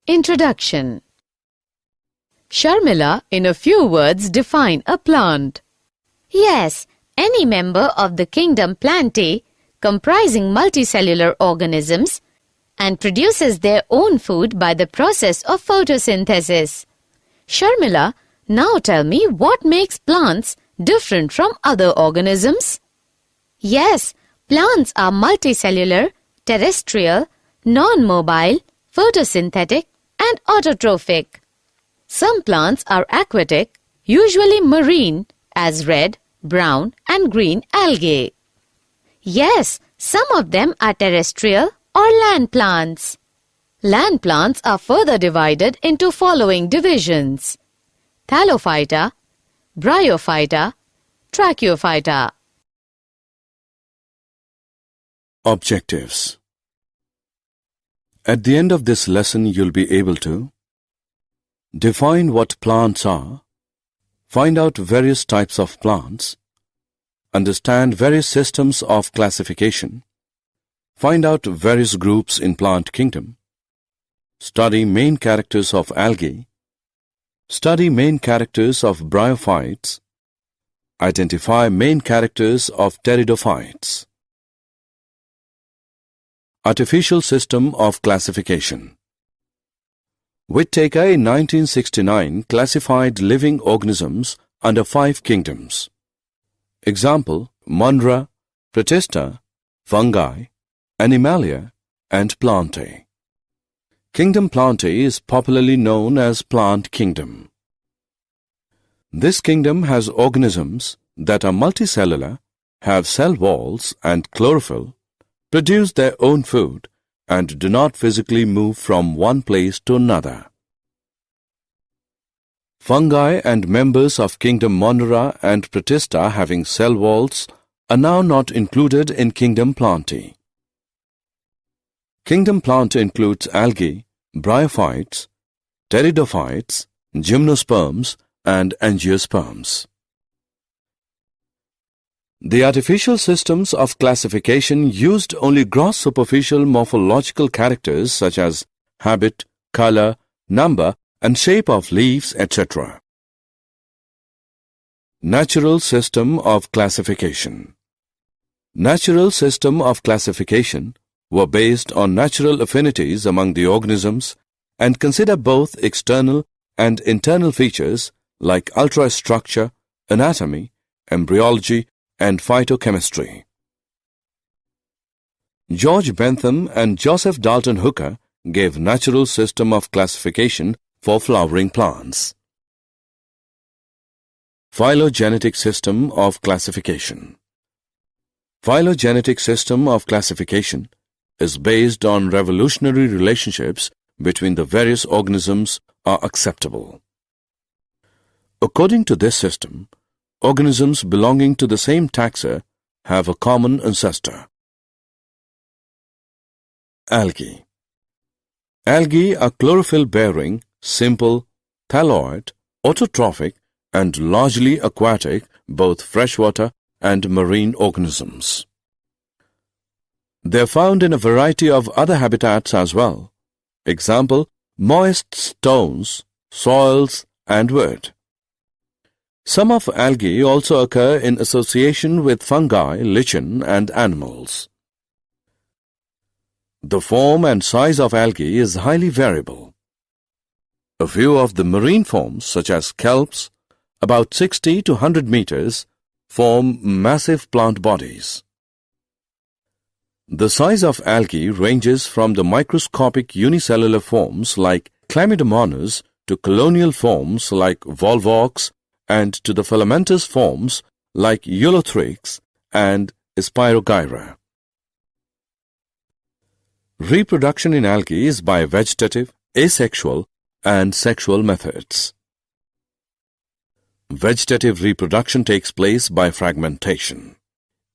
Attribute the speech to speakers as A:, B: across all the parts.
A: Introduction. Sharmila, in a few words, define a plant.
B: Yes, any member of the kingdom Plantae, comprising multicellular organisms, and produces their own food by the process of photosynthesis. Sharmila, now tell me what makes plants different from other organisms? Yes, plants are multicellular, terrestrial, non-mobile, photosynthetic, and autotrophic. Some plants are aquatic, usually marine, as red, brown, and green algae. Yes, some of them are terrestrial or land plants. Land plants are further divided into following divisions: Thallophyta, Bryophyta, Tracheophyta.
C: Objectives. At the end of this lesson, you'll be able to define what plants are, find out various types of plants, understand various systems of classification, find out various groups in plant kingdom, study main characters of algae, study main characters of bryophytes, identify main characters of pteridophytes. Artificial system of classification. Whittaker in 1969 classified living organisms under 5 kingdoms. Example: Monera, Protista, fungi, Animalia, and Plantae. Kingdom Plantae is popularly known as plant kingdom. This kingdom has organisms that are multicellular, have cell walls and chlorophyll, produce their own food, and do not physically move from one place to another. Fungi and members of kingdom Monera and Protista having cell walls are now not included in kingdom Plantae. Kingdom Plantae includes algae, bryophytes, pteridophytes, gymnosperms, and angiosperms. The artificial systems of classification used only gross superficial morphological characters such as habit, color, number, and shape of leaves, etc. Natural system of classification. Natural system of classification were based on natural affinities among the organisms and consider both external and internal features like ultrastructure, anatomy, embryology, and phytochemistry. George Bentham and Joseph Dalton Hooker gave natural system of classification for flowering plants. Phylogenetic system of classification. Phylogenetic system of classification is based on revolutionary relationships between the various organisms are acceptable. According to this system, organisms belonging to the same taxa have a common ancestor. Algae. Algae are chlorophyll-bearing, simple, thalloid, autotrophic, and largely aquatic, both freshwater and marine organisms. They are found in a variety of other habitats as well. Example: moist stones, soils, and wood. Some of algae also occur in association with fungi, lichen, and animals. The form and size of algae is highly variable. A few of the marine forms, such as kelps, about 60 to 100 meters, form massive plant bodies. The size of algae ranges from the microscopic unicellular forms like Chlamydomonas to colonial forms like volvox and to the filamentous forms like Eulothrix and Spirogyra. Reproduction in algae is by vegetative, asexual, and sexual methods. Vegetative reproduction takes place by fragmentation.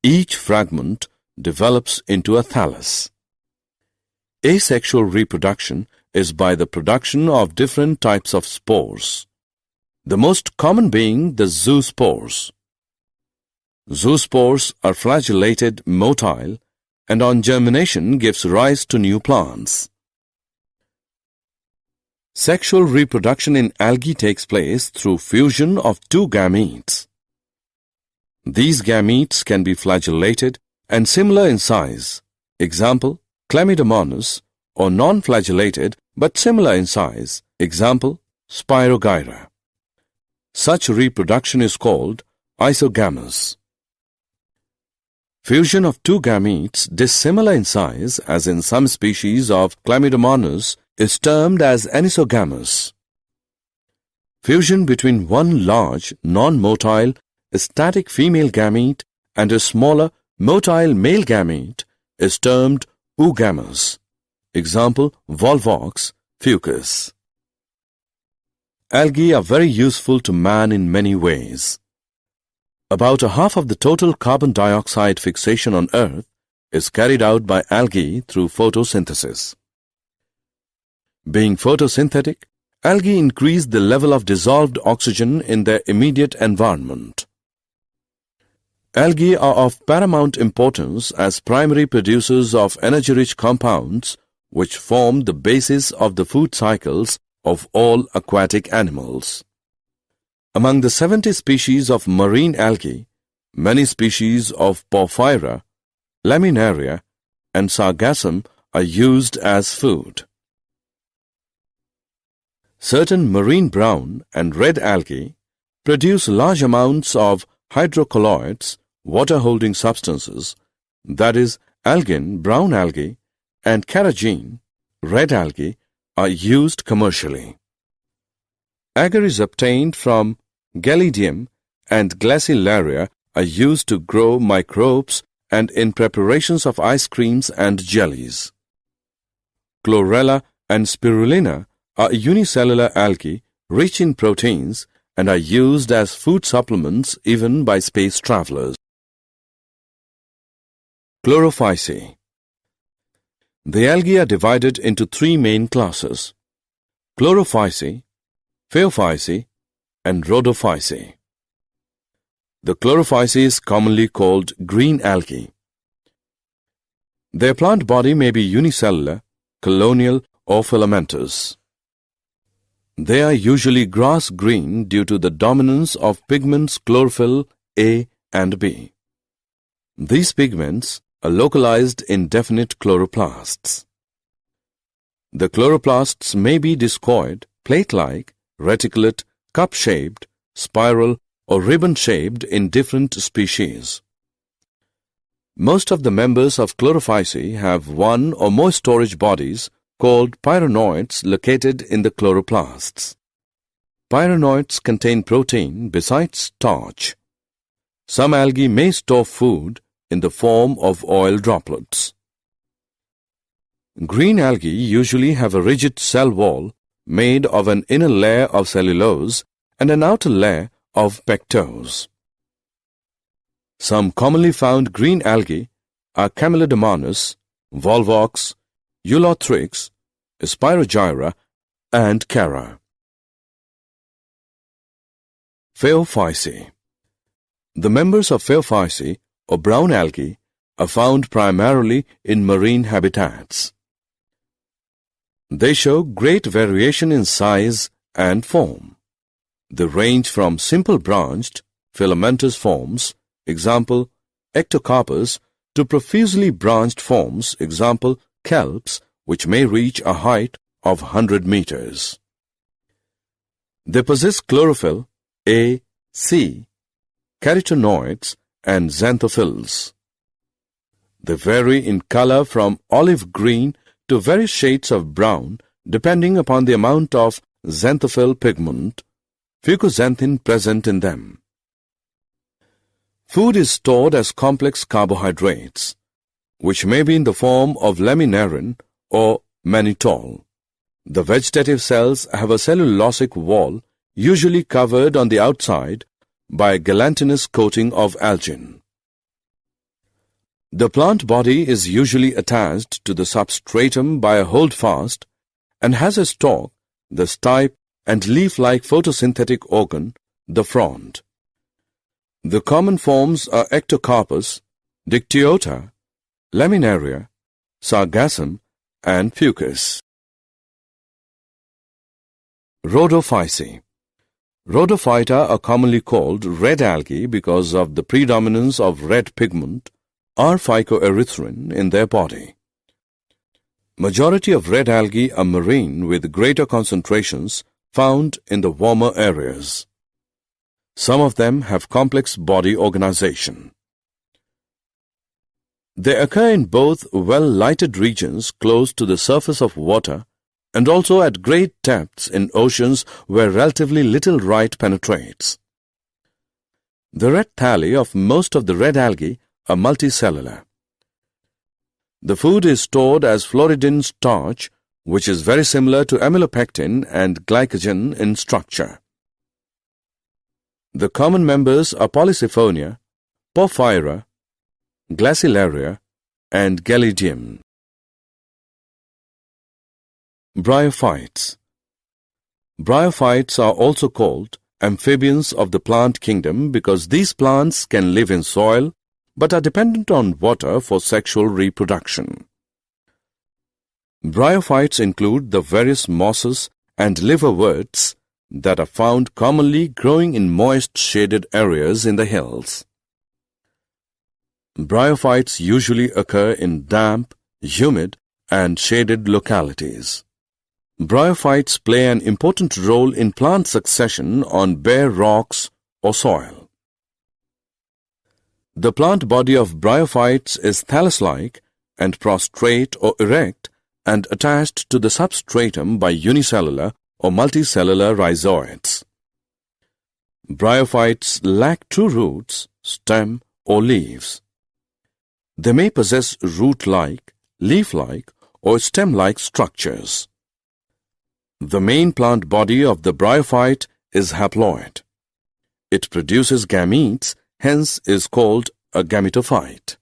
C: Each fragment develops into a thallus. Asexual reproduction is by the production of different types of spores, the most common being the zoospores. Zoospores are flagellated, motile, and on germination gives rise to new plants. Sexual reproduction in algae takes place through fusion of two gametes. These gametes can be flagellated and similar in size. Example, Chlamydomonas, or non-flagellated but similar in size. Example, Spirogyra. Such reproduction is called isogamous. Fusion of two gametes dissimilar in size, as in some species of Chlamydomonas, is termed as anisogamous. Fusion between one large, non-motile, static female gamete and a smaller, motile male gamete is termed oogamous. Example, Volvox, Fucus. Algae are very useful to man in many ways. About a half of the total carbon dioxide fixation on Earth is carried out by algae through photosynthesis. Being photosynthetic, algae increase the level of dissolved oxygen in their immediate environment. Algae are of paramount importance as primary producers of energy-rich compounds which form the basis of the food cycles of all aquatic animals. Among the 70 species of marine algae, many species of Porphyra, Laminaria, and Sargassum are used as food. Certain marine brown and red algae produce large amounts of hydrocolloids, water-holding substances, that is, algin, brown algae, and carrageen, red algae, are used commercially. Agar obtained from Gelidium and Glacilaria are used to grow microbes and in preparations of ice creams and jellies. Chlorella and Spirulina are unicellular algae rich in proteins and are used as food supplements even by space travelers. Chlorophyceae. The algae are divided into three main classes: Chlorophyceae, Phaeophyceae, and Rhodophyceae. The Chlorophyceae is commonly called green algae. Their plant body may be unicellular, colonial, or filamentous. They are usually grass-green due to the dominance of pigments chlorophyll A and B. These pigments are localized in definite chloroplasts. The chloroplasts may be discoid, plate-like, reticulate, cup-shaped, spiral, or ribbon-shaped in different species. Most of the members of Chlorophyceae have one or more storage bodies called pyronoids located in the chloroplasts. Pyronoids contain protein besides starch. Some algae may store food in the form of oil droplets. Green algae usually have a rigid cell wall made of an inner layer of cellulose and an outer layer of pectose. Some commonly found green algae are Camelodomonas, Volvox, Eulothrix, Spirogyra, and Chara. Phaeophyceae. The members of Phaeophyceae, or brown algae, are found primarily in marine habitats. They show great variation in size and form. They range from simple branched, filamentous forms, example, Ectocarpus, to profusely branched forms, example, kelps, which may reach a height of 100 meters. They possess chlorophyll A, C, carotenoids, and xanthophylls. They vary in color from olive green to various shades of brown depending upon the amount of xanthophyll pigment, fucoxanthin, present in them. Food is stored as complex carbohydrates, which may be in the form of laminarin or mannitol. The vegetative cells have a cellulosic wall usually covered on the outside by a gelatinous coating of algin. The plant body is usually attached to the substratum by a holdfast and has a stalk, the stipe, and leaf-like photosynthetic organ, the frond. The common forms are Ectocarpus, Dictyota, Laminaria, Sargassum, and Fucus. Rhodophyceae. Rhodophyta are commonly called red algae because of the predominance of red pigment or phycoerythrin in their body. Majority of red algae are marine with greater concentrations found in the warmer areas. Some of them have complex body organization. They occur in both well-lighted regions close to the surface of water and also at great depths in oceans where relatively little light penetrates. The red thalli of most of the red algae are multicellular. The food is stored as floridin starch, which is very similar to amylopectin and glycogen in structure. The common members are Polysiphonia, Porphyra, Glacilaria, and Gelidium. Bryophytes. Bryophytes are also called amphibians of the plant kingdom because these plants can live in soil but are dependent on water for sexual reproduction. Bryophytes include the various mosses and liverworts that are found commonly growing in moist shaded areas in the hills. Bryophytes usually occur in damp, humid, and shaded localities. Bryophytes play an important role in plant succession on bare rocks or soil. The plant body of bryophytes is thallus-like and prostrate or erect and attached to the substratum by unicellular or multicellular rhizoids. Bryophytes lack true roots, stem, or leaves. They may possess root-like, leaf-like, or stem-like structures. The main plant body of the bryophyte is haploid. It produces gametes, hence is called a gametophyte.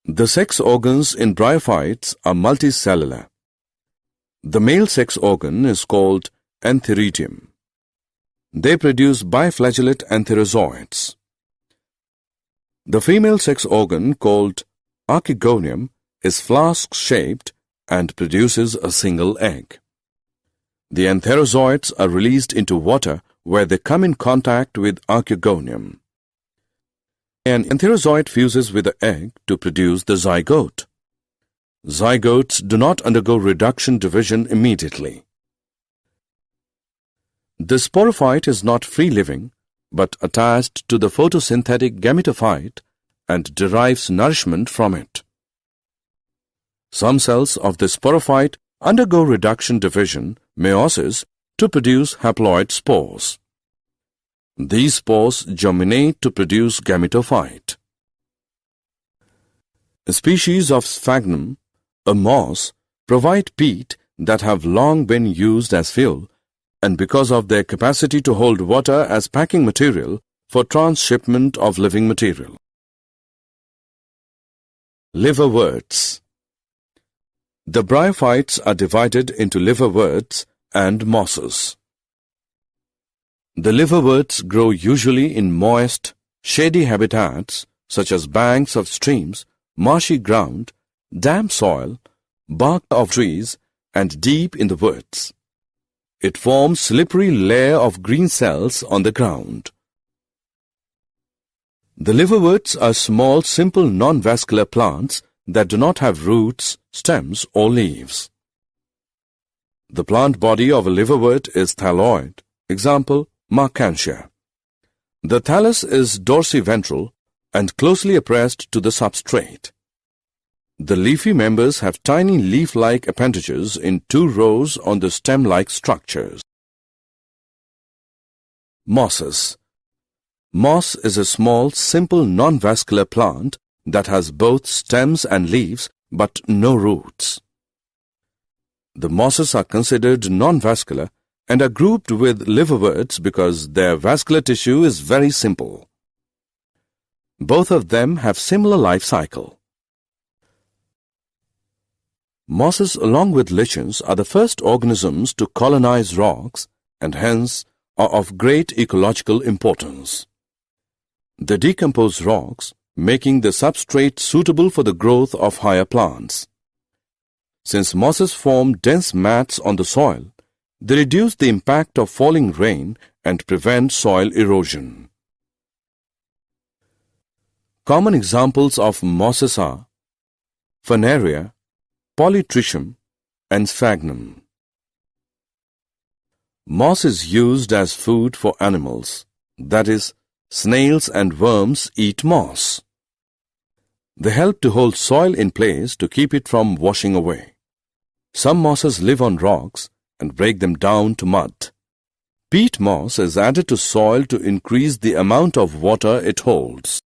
C: The sex organs in bryophytes are multicellular. The male sex organ is called antheridium. They produce biflagellate antherozoids. The female sex organ, called archegonium, is flask-shaped and produces a single egg. The antherozoids are released into water where they come in contact with archegonium. An antherozoid fuses with the egg to produce the zygote. Zygotes do not undergo reduction division immediately. The sporophyte is not free-living, but attached to the photosynthetic gametophyte and derives nourishment from it. Some cells of the sporophyte undergo reduction division, meiosis, to produce haploid spores. These spores germinate to produce gametophyte. Species of sphagnum, a moss, provide peat that have long been used as fuel, and because of their capacity to hold water as packing material for transshipment of living material. Liverworts. The bryophytes are divided into liverworts and mosses. The liverworts grow usually in moist, shady habitats such as banks of streams, marshy ground, damp soil, bark of trees, and deep in the woods. It forms slippery layer of green cells on the ground. The liverworts are small, simple, non-vascular plants that do not have roots, stems, or leaves. The plant body of a liverwort is thalloid, example, Markantia. The thallus is dorsiventral and closely pressed to the substrate. The leafy members have tiny leaf-like appendages in 2 rows on the stem-like structures. Mosses. Moss is a small, simple, non-vascular plant that has both stems and leaves but no roots. The mosses are considered non-vascular and are grouped with liverworts because their vascular tissue is very simple. Both of them have similar life cycle. Mosses along with lichens are the first organisms to colonize rocks and hence are of great ecological importance. They decompose rocks, making the substrate suitable for the growth of higher plants. Since mosses form dense mats on the soil, they reduce the impact of falling rain and prevent soil erosion. Common examples of mosses are Fernaria, Polytrichum, and Sphagnum. Moss is used as food for animals, that is, snails and worms eat moss. They help to hold soil in place to keep it from washing away. Some mosses live on rocks and break them down to mud. Peat moss is added to soil to increase the amount of water it holds.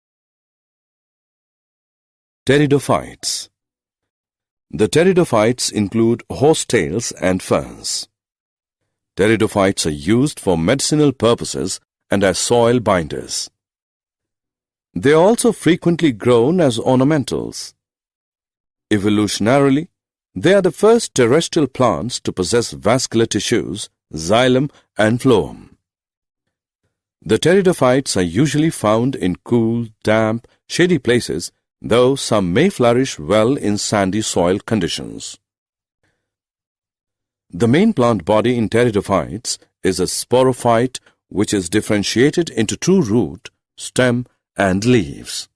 C: Pteridophytes. The pteridophytes include horsetails and ferns. Pteridophytes are used for medicinal purposes and as soil binders. They are also frequently grown as ornamentals. Evolutionarily, they are the first terrestrial plants to possess vascular tissues, xylem and phloem. The pteridophytes are usually found in cool, damp, shady places, though some may flourish well in sandy soil conditions. The main plant body in pteridophytes is a sporophyte, which is differentiated into true root, stem, and leaves.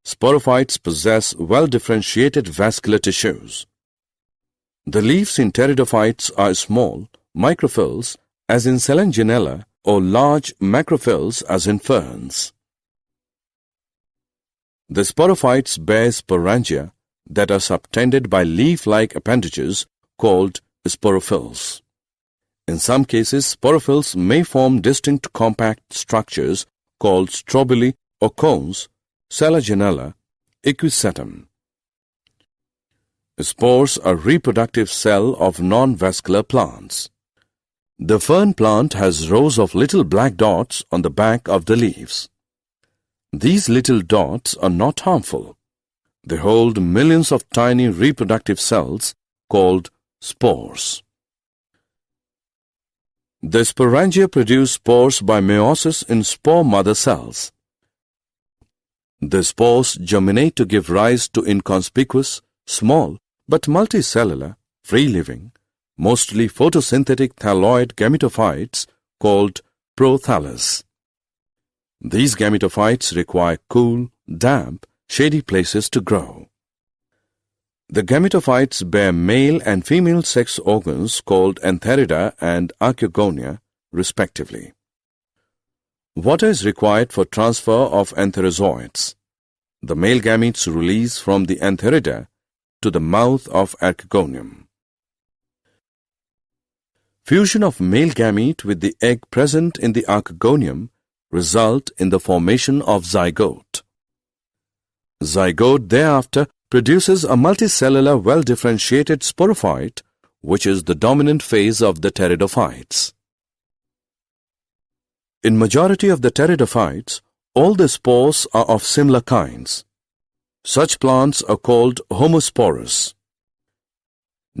C: Sporophytes possess well-differentiated vascular tissues. The leaves in pteridophytes are small, microphylls, as in Selenginella, or large macrophylls, as in ferns. The sporophytes bear sporangia that are subtended by leaf-like appendages called sporophylls. In some cases, sporophylls may form distinct compact structures called strobili or cones, Selaginella, equisetum. Spores are reproductive cell of non-vascular plants. The fern plant has rows of little black dots on the back of the leaves. These little dots are not harmful. They hold millions of tiny reproductive cells called spores. The sporangia produce spores by meiosis in spore mother cells. The spores germinate to give rise to inconspicuous, small, but multicellular, free-living, mostly photosynthetic thalloid gametophytes called prothallus. These gametophytes require cool, damp, shady places to grow. The gametophytes bear male and female sex organs called antherida and archegonia, respectively. Water is required for transfer of antherozoids. The male gametes release from the antherida to the mouth of archegonium. Fusion of male gamete with the egg present in the archegonium result in the formation of zygote. Zygote thereafter produces a multicellular well-differentiated sporophyte, which is the dominant phase of the pteridophytes. In majority of the pteridophytes, all the spores are of similar kinds. Such plants are called homosporous.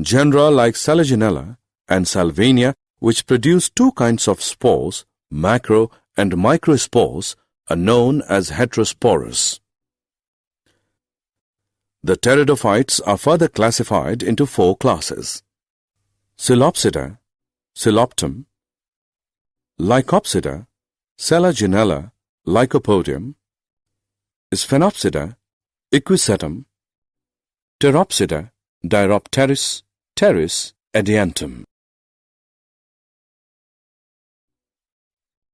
C: Genera like Selaginella and Salvinia, which produce two kinds of spores, macro and microspores, are known as heterosporous. The pteridophytes are further classified into four classes: Coelopsida, Coeloptum; Lycopsida, Selaginella, Lycopodium; Sphenopsida, Equisetum; Pteropsida, Diropteris, Pteris, Adiantum.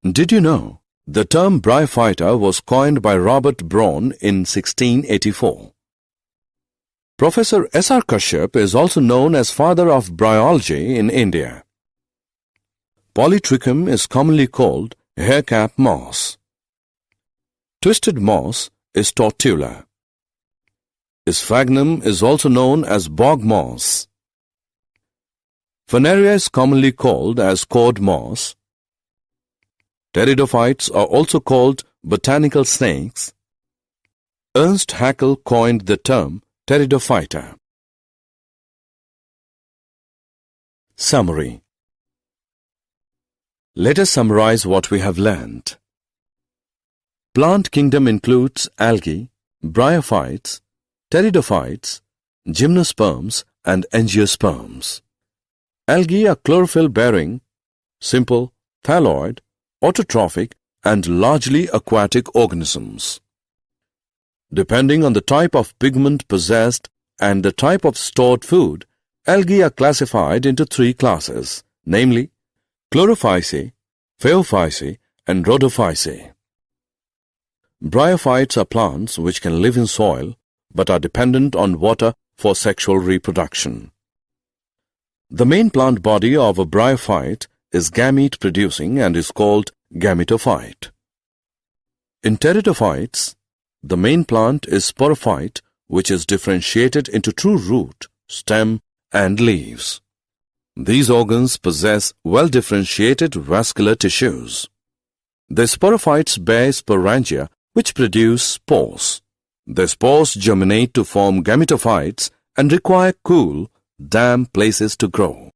C: Did you know the term Bryophyta was coined by Robert Braun in 1684? Professor S.R. Kashyap is also known as father of bryology in India. Polytrichum is commonly called haircap moss. Twisted moss is tortula. Sphagnum is also known as bog moss. Fernaria is commonly called as cord moss. Pteridophytes are also called botanical snakes. Ernst Haeckel coined the term Pteridophyta. Summary. Let us summarize what we have learned. Plant kingdom includes algae, bryophytes, pteridophytes, Gymnosperms and Angiosperms. Algae are chlorophyll-bearing, simple, thalloid, autotrophic and largely aquatic organisms. Depending on the type of pigment possessed and the type of stored food, algae are classified into three classes, namely Chlorophyceae, Phaeophyceae and Rhodophyceae. Bryophytes are plants which can live in soil but are dependent on water for sexual reproduction. The main plant body of a bryophyte is gamete-producing and is called gametophyte. In Pteridophytes, the main plant is sporophyte, which is differentiated into true root, stem and leaves. These organs possess well-differentiated vascular tissues. The sporophytes bear sporangia which produce spores. The spores germinate to form gametophytes and require cool, damp places to grow.